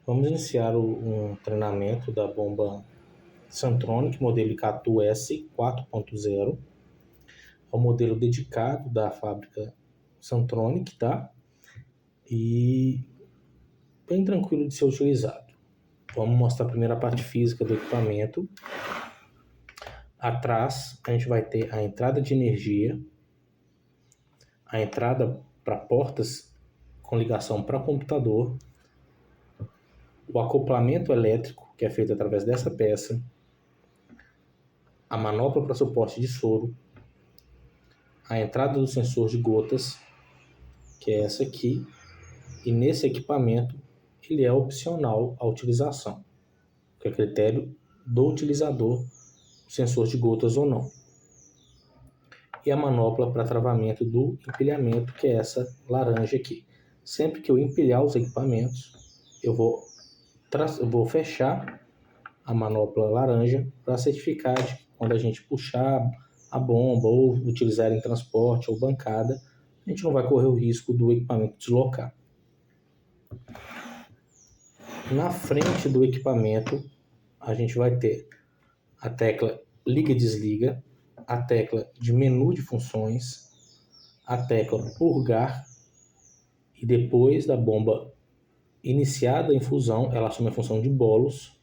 Vamos iniciar um treinamento da bomba Santronic, modelo Icatu S 4.0. É um modelo dedicado da fábrica Santronic, tá? E bem tranquilo de ser utilizado. Vamos mostrar primeiro a parte física do equipamento. Atrás a gente vai ter a entrada de energia, a entrada para portas com ligação para computador, o acoplamento elétrico, que é feito através dessa peça, a manopla para suporte de soro, a entrada do sensor de gotas, que é essa aqui, e nesse equipamento ele é opcional a utilização, que é critério do utilizador, o sensor de gotas ou não. E a manopla para travamento do empilhamento, que é essa laranja aqui. Sempre que eu empilhar os equipamentos, eu vou fechar a manopla laranja para certificar de que quando a gente puxar a bomba ou utilizar em transporte ou bancada, a gente não vai correr o risco do equipamento deslocar. Na frente do equipamento, a gente vai ter a tecla liga e desliga, a tecla de menu de funções, a tecla purgar, e depois da bomba iniciada a infusão, ela assume a função de bolos,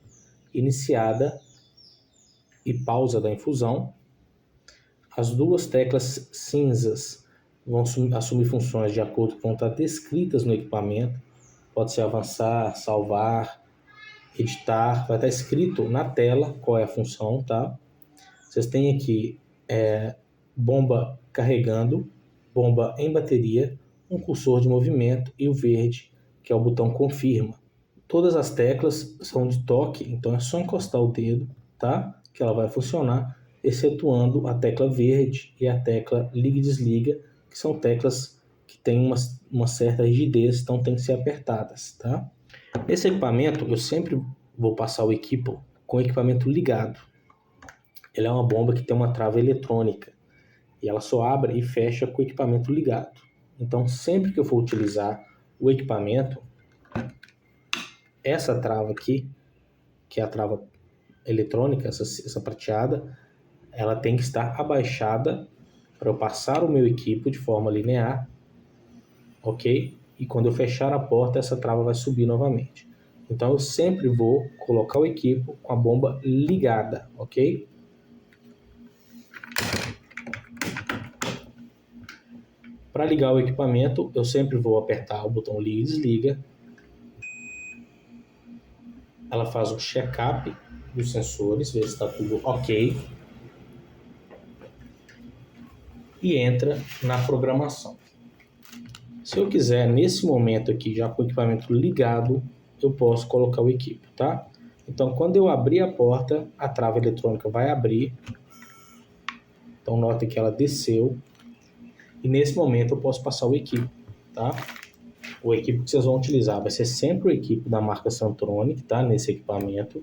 iniciada e pausa da infusão. As duas teclas cinzas vão assumir funções de acordo com o que está descritas no equipamento. Pode ser avançar, salvar, editar, vai estar escrito na tela qual é a função, tá? Vocês têm aqui bomba carregando, bomba em bateria, um cursor de movimento e o verde, que é o botão confirma. Todas as teclas são de toque, então é só encostar o dedo, tá? Que ela vai funcionar, excetuando a tecla verde e a tecla liga e desliga, que são teclas que têm uma certa rigidez, então tem que ser apertadas, tá? Nesse equipamento, eu sempre vou passar o equipo com o equipamento ligado. Ele é uma bomba que tem uma trava eletrônica e ela só abre e fecha com o equipamento ligado. Então, sempre que eu for utilizar o equipamento, essa trava aqui, que é a trava eletrônica, essa prateada, ela tem que estar abaixada para eu passar o meu equipo de forma linear, ok? E quando eu fechar a porta, essa trava vai subir novamente. Então, eu sempre vou colocar o equipo com a bomba ligada, ok? Para ligar o equipamento, eu sempre vou apertar o botão liga e desliga. Ela faz um check-up dos sensores, ver se está tudo ok. E entra na programação. Se eu quiser, nesse momento aqui, já com o equipamento ligado, eu posso colocar o equipo, tá? Então, quando eu abrir a porta, a trava eletrônica vai abrir. Então, notem que ela desceu. E nesse momento eu posso passar o equipo, tá? O equipo que vocês vão utilizar vai ser sempre o equipo da marca Santronic, tá? Nesse equipamento.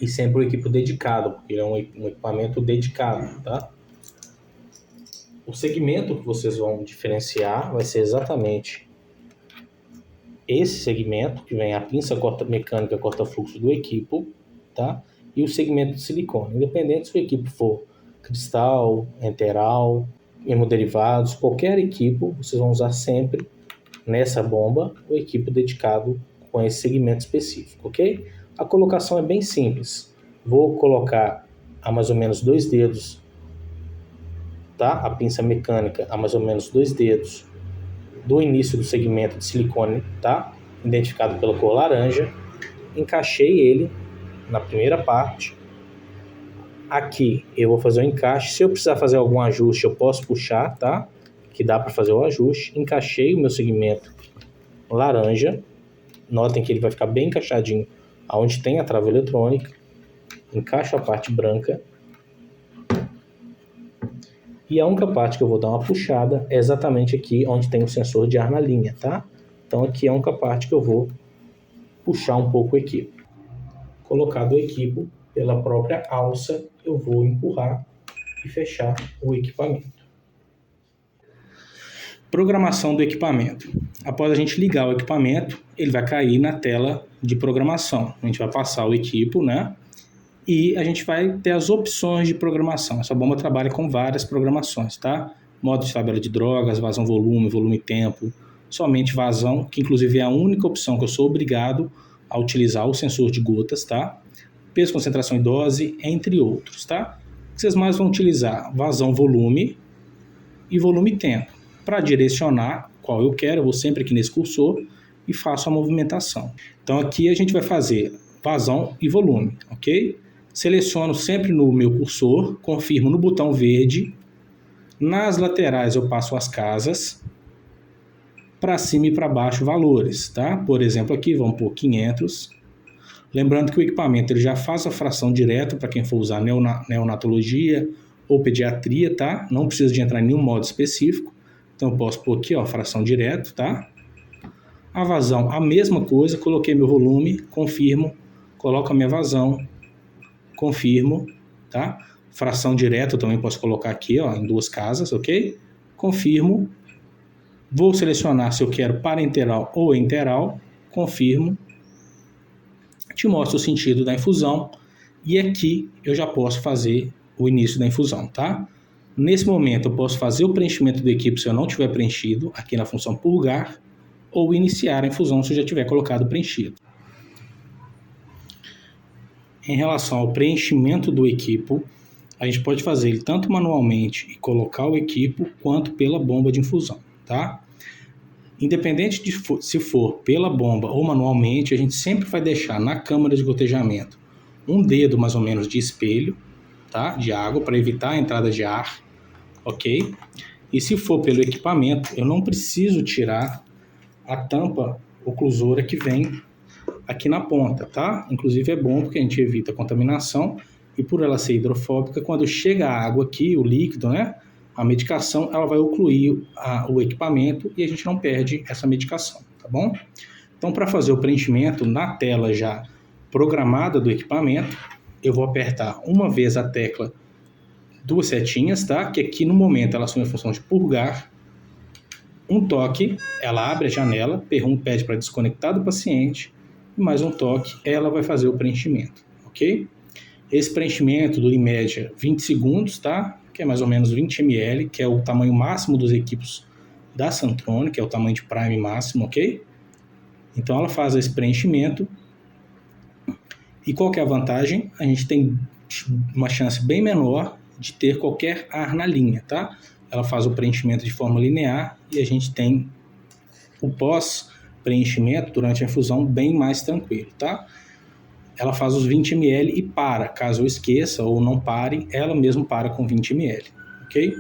E sempre o equipo dedicado, porque ele é um equipamento dedicado, tá? O segmento que vocês vão diferenciar vai ser exatamente esse segmento, que vem a pinça mecânica corta-fluxo do equipo, tá? E o segmento de silicone. Independente se o equipo for cristal, enteral, hemoderivados, qualquer equipo, vocês vão usar sempre nessa bomba o equipo dedicado com esse segmento específico, ok? A colocação é bem simples. Vou colocar a mais ou menos 2 dedos, tá? A pinça mecânica a mais ou menos 2 dedos do início do segmento de silicone, tá? Identificado pela cor laranja. Encaixei ele na primeira parte. Aqui eu vou fazer o encaixe. Se eu precisar fazer algum ajuste, eu posso puxar, tá? Que dá para fazer o ajuste. Encaixei o meu segmento laranja. Notem que ele vai ficar bem encaixadinho aonde tem a trava eletrônica. Encaixo a parte branca. E a única parte que eu vou dar uma puxada é exatamente aqui onde tem o sensor de ar na linha, tá? Então aqui é a única parte que eu vou puxar um pouco o equipo. Colocado o equipo, pela própria alça, eu vou empurrar e fechar o equipamento. Programação do equipamento. Após a gente ligar o equipamento, ele vai cair na tela de programação. A gente vai passar o equipo, né? E a gente vai ter as opções de programação. Essa bomba trabalha com várias programações, tá? Modo de tabela de drogas, vazão volume, volume tempo, somente vazão, que inclusive é a única opção que eu sou obrigado a utilizar o sensor de gotas, tá? Peso, concentração e dose, entre outros, tá? Vocês mais vão utilizar vazão volume e volume tempo. Para direcionar qual eu quero, eu vou sempre aqui nesse cursor e faço a movimentação. Então aqui a gente vai fazer vazão e volume, ok? Seleciono sempre no meu cursor, confirmo no botão verde. Nas laterais eu passo as casas, para cima e para baixo valores, tá? Por exemplo, aqui vamos por 500. Lembrando que o equipamento ele já faz a fração direto para quem for usar neonatologia ou pediatria, tá? Não precisa de entrar em nenhum modo específico. Então eu posso pôr aqui, ó, fração direto, tá? A vazão, a mesma coisa, coloquei meu volume, confirmo, coloco a minha vazão, confirmo, tá? Fração direta eu também posso colocar aqui, ó, em duas casas, ok? Confirmo. Vou selecionar se eu quero parenteral ou enteral, confirmo. Te mostro o sentido da infusão e aqui eu já posso fazer o início da infusão, tá? Nesse momento eu posso fazer o preenchimento do equipo se eu não tiver preenchido, aqui na função purgar, ou iniciar a infusão se eu já tiver colocado preenchido. Em relação ao preenchimento do equipo, a gente pode fazer ele tanto manualmente e colocar o equipo, quanto pela bomba de infusão, tá? Independente de se for pela bomba ou manualmente, a gente sempre vai deixar na câmara de gotejamento um dedo mais ou menos de espelho, tá? De água, para evitar a entrada de ar, ok? E se for pelo equipamento, eu não preciso tirar a tampa oclusora que vem aqui na ponta, tá? Inclusive é bom porque a gente evita a contaminação e por ela ser hidrofóbica, quando chega a água aqui, o líquido, né? A medicação, ela vai ocluir o equipamento e a gente não perde essa medicação, tá bom? Então, para fazer o preenchimento na tela já programada do equipamento, eu vou apertar uma vez a tecla, duas setinhas, tá? Que aqui no momento ela assume a função de purgar. Um toque, ela abre a janela, pede para desconectar do paciente, e mais um toque, ela vai fazer o preenchimento, ok? Esse preenchimento dura em média 20 segundos, tá? Que é mais ou menos 20 ml, que é o tamanho máximo dos equipos da Santrone, que é o tamanho de prime máximo, ok? Então ela faz esse preenchimento. E qual que é a vantagem? A gente tem uma chance bem menor de ter qualquer ar na linha, tá? Ela faz o preenchimento de forma linear e a gente tem o pós-preenchimento durante a infusão bem mais tranquilo, tá? Ela faz os 20 ml e para, caso eu esqueça ou não pare, ela mesmo para com 20 ml, ok?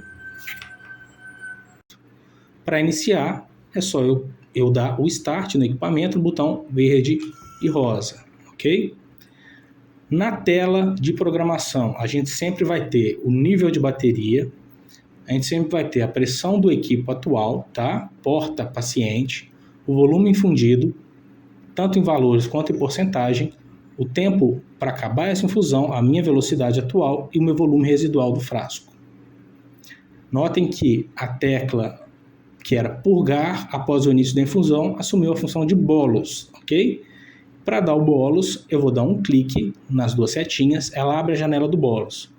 Para iniciar, é só eu dar o start no equipamento no botão verde e rosa, ok? Na tela de programação, a gente sempre vai ter o nível de bateria, a gente sempre vai ter a pressão do equipo atual, tá? Porta paciente, o volume infundido, tanto em valores quanto em porcentagem, o tempo para acabar essa infusão, a minha velocidade atual e o meu volume residual do frasco. Notem que a tecla que era purgar após o início da infusão assumiu a função de bolos, ok? Para dar o bolos, eu vou dar um clique nas duas setinhas, ela abre a janela do bolos.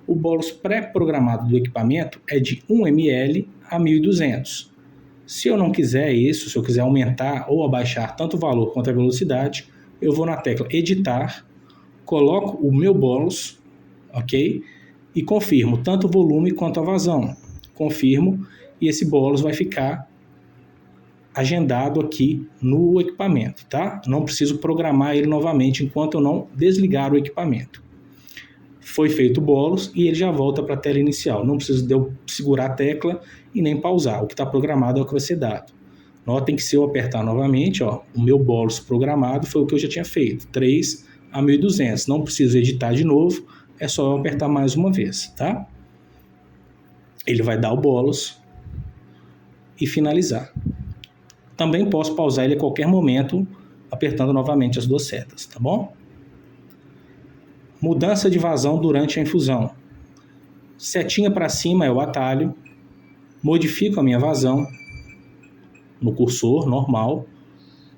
O bolos pré-programado do equipamento é de 1 ml a 1200. Se eu não quiser isso, se eu quiser aumentar ou abaixar tanto o valor quanto a velocidade, eu vou na tecla editar, coloco o meu bolos, ok? E confirmo tanto o volume quanto a vazão. Confirmo e esse bolos vai ficar agendado aqui no equipamento, tá? Não preciso programar ele novamente enquanto eu não desligar o equipamento. Foi feito o bolos e ele já volta para a tela inicial. Não preciso de eu segurar a tecla e nem pausar. O que está programado é o que vai ser dado. Notem que se eu apertar novamente, ó, o meu bolos programado foi o que eu já tinha feito, 3 a 1200. Não preciso editar de novo, é só eu apertar mais uma vez, tá? Ele vai dar o bolos e finalizar. Também posso pausar ele a qualquer momento, apertando novamente as duas setas, tá bom? Mudança de vazão durante a infusão. Setinha para cima é o atalho. Modifico a minha vazão no cursor normal.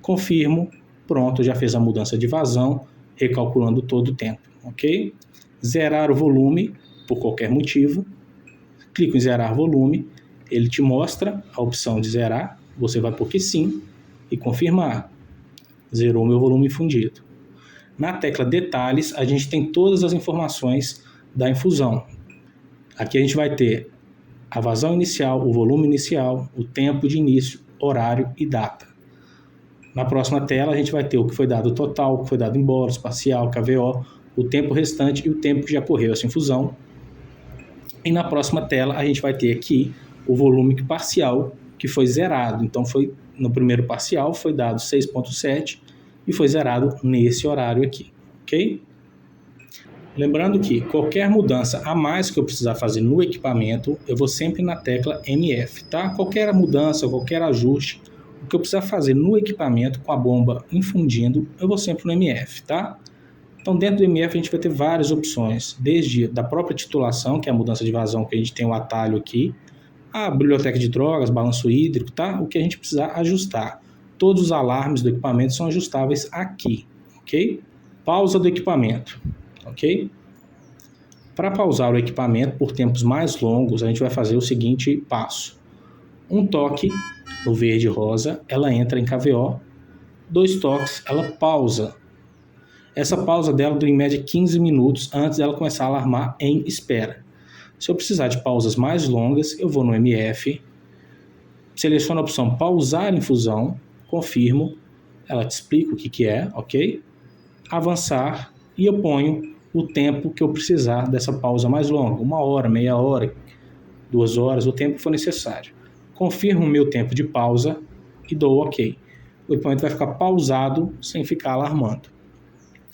confirmo, pronto, já fez a mudança de vazão, recalculando todo o tempo, ok? Zerar o volume, por qualquer motivo, clico em zerar volume, ele te mostra a opção de zerar, você vai por que sim e confirmar. Zerou meu volume infundido. Na tecla detalhes, a gente tem todas as informações da infusão. Aqui a gente vai ter a vazão inicial, o volume inicial, o tempo de início, horário e data. Na próxima tela a gente vai ter o que foi dado total, o que foi dado em bolos, parcial, KVO, o tempo restante e o tempo que já correu essa infusão. E na próxima tela a gente vai ter aqui o volume parcial que foi zerado. Então foi no primeiro parcial foi dado 6,7 e foi zerado nesse horário aqui, ok? Lembrando que qualquer mudança a mais que eu precisar fazer no equipamento, eu vou sempre na tecla MF, tá? Qualquer mudança, qualquer ajuste, o que eu precisar fazer no equipamento com a bomba infundindo, eu vou sempre no MF, tá? Então dentro do MF a gente vai ter várias opções, desde da própria titulação, que é a mudança de vazão, que a gente tem o atalho aqui, a biblioteca de drogas, balanço hídrico, tá? O que a gente precisar ajustar. Todos os alarmes do equipamento são ajustáveis aqui, ok? Pausa do equipamento. Ok? Para pausar o equipamento por tempos mais longos, a gente vai fazer o seguinte passo. Um toque no verde e rosa, ela entra em KVO. 2 toques, ela pausa. Essa pausa dela dura em média 15 minutos antes dela começar a alarmar em espera. Se eu precisar de pausas mais longas, eu vou no MF, seleciono a opção pausar infusão, confirmo, ela te explica o que é, ok? Avançar e eu ponho o tempo que eu precisar dessa pausa mais longa, 1 hora, meia hora, 2 horas, o tempo que for necessário. Confirmo o meu tempo de pausa e dou OK. O equipamento vai ficar pausado sem ficar alarmando.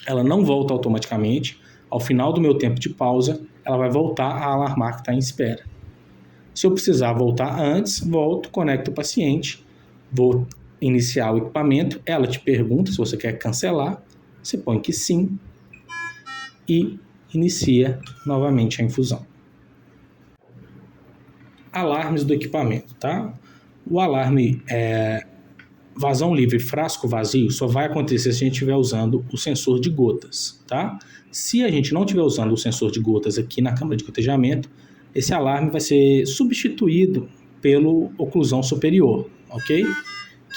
Ela não volta automaticamente. Ao final do meu tempo de pausa, ela vai voltar a alarmar que está em espera. Se eu precisar voltar antes, volto, conecto o paciente, vou iniciar o equipamento, ela te pergunta se você quer cancelar, você põe que sim, e inicia novamente a infusão. Alarmes do equipamento, tá? O alarme vazão livre frasco vazio só vai acontecer se a gente estiver usando o sensor de gotas, tá? Se a gente não estiver usando o sensor de gotas aqui na câmara de gotejamento, esse alarme vai ser substituído pelo oclusão superior, ok?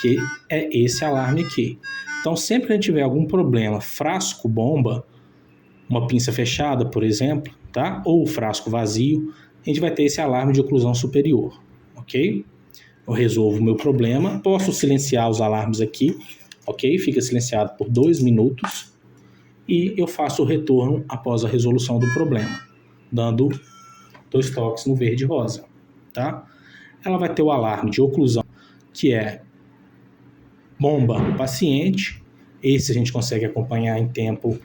Que é esse alarme aqui. Então, sempre que a gente tiver algum problema, frasco bomba, uma pinça fechada, por exemplo, tá? Ou frasco vazio, a gente vai ter esse alarme de oclusão superior, ok? Eu resolvo o meu problema, posso silenciar os alarmes aqui, ok? Fica silenciado por 2 minutos e eu faço o retorno após a resolução do problema, dando 2 toques no verde e rosa, tá? Ela vai ter o alarme de oclusão, que é bomba paciente, esse a gente consegue acompanhar em tempo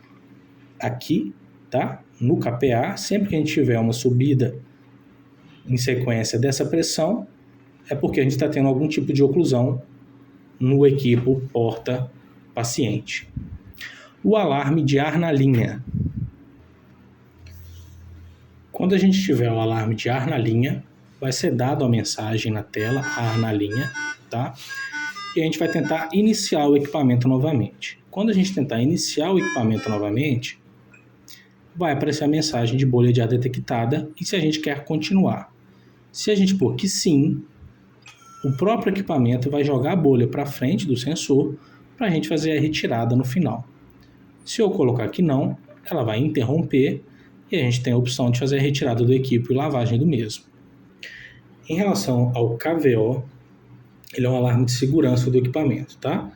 aqui, tá? No KPA, sempre que a gente tiver uma subida em sequência dessa pressão, é porque a gente está tendo algum tipo de oclusão no equipo porta-paciente. O alarme de ar na linha. Quando a gente tiver o alarme de ar na linha, vai ser dado a mensagem na tela, ar na linha, tá? E a gente vai tentar iniciar o equipamento novamente. Quando a gente tentar iniciar o equipamento novamente, vai aparecer a mensagem de bolha de ar detectada e se a gente quer continuar. Se a gente pôr que sim, o próprio equipamento vai jogar a bolha para frente do sensor para a gente fazer a retirada no final. Se eu colocar que não, ela vai interromper e a gente tem a opção de fazer a retirada do equipo e lavagem do mesmo. Em relação ao KVO, ele é um alarme de segurança do equipamento, tá?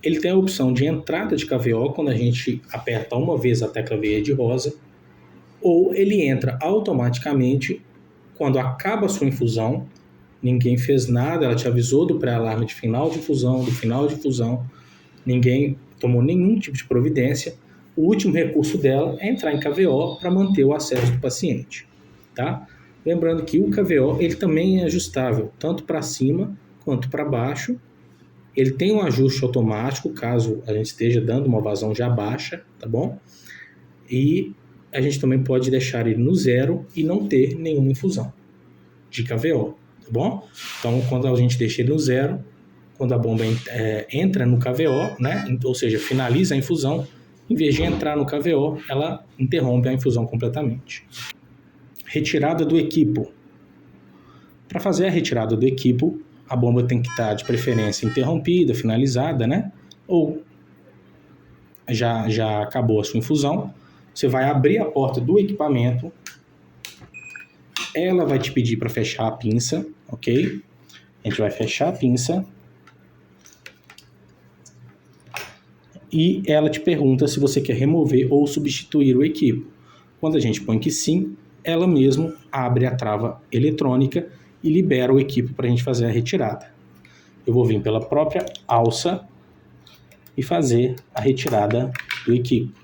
Ele tem a opção de entrada de KVO quando a gente aperta uma vez a tecla verde e rosa, ou ele entra automaticamente quando acaba a sua infusão, ninguém fez nada, ela te avisou do pré-alarme de final de infusão, do final de infusão, ninguém tomou nenhum tipo de providência, o último recurso dela é entrar em KVO para manter o acesso do paciente, tá? Lembrando que o KVO ele também é ajustável, tanto para cima quanto para baixo. Ele tem um ajuste automático, caso a gente esteja dando uma vazão já baixa, tá bom? E a gente também pode deixar ele no 0 e não ter nenhuma infusão de KVO, tá bom? Então, quando a gente deixa ele no 0, quando a bomba entra no KVO, né? Ou seja, finaliza a infusão, em vez de entrar no KVO, ela interrompe a infusão completamente. Retirada do equipo. Para fazer a retirada do equipo, a bomba tem que estar de preferência interrompida, finalizada, né? Ou já acabou a sua infusão. Você vai abrir a porta do equipamento, ela vai te pedir para fechar a pinça, ok? A gente vai fechar a pinça e ela te pergunta se você quer remover ou substituir o equipo. Quando a gente põe que sim, ela mesmo abre a trava eletrônica e libera o equipo para a gente fazer a retirada. Eu vou vir pela própria alça e fazer a retirada do equipo.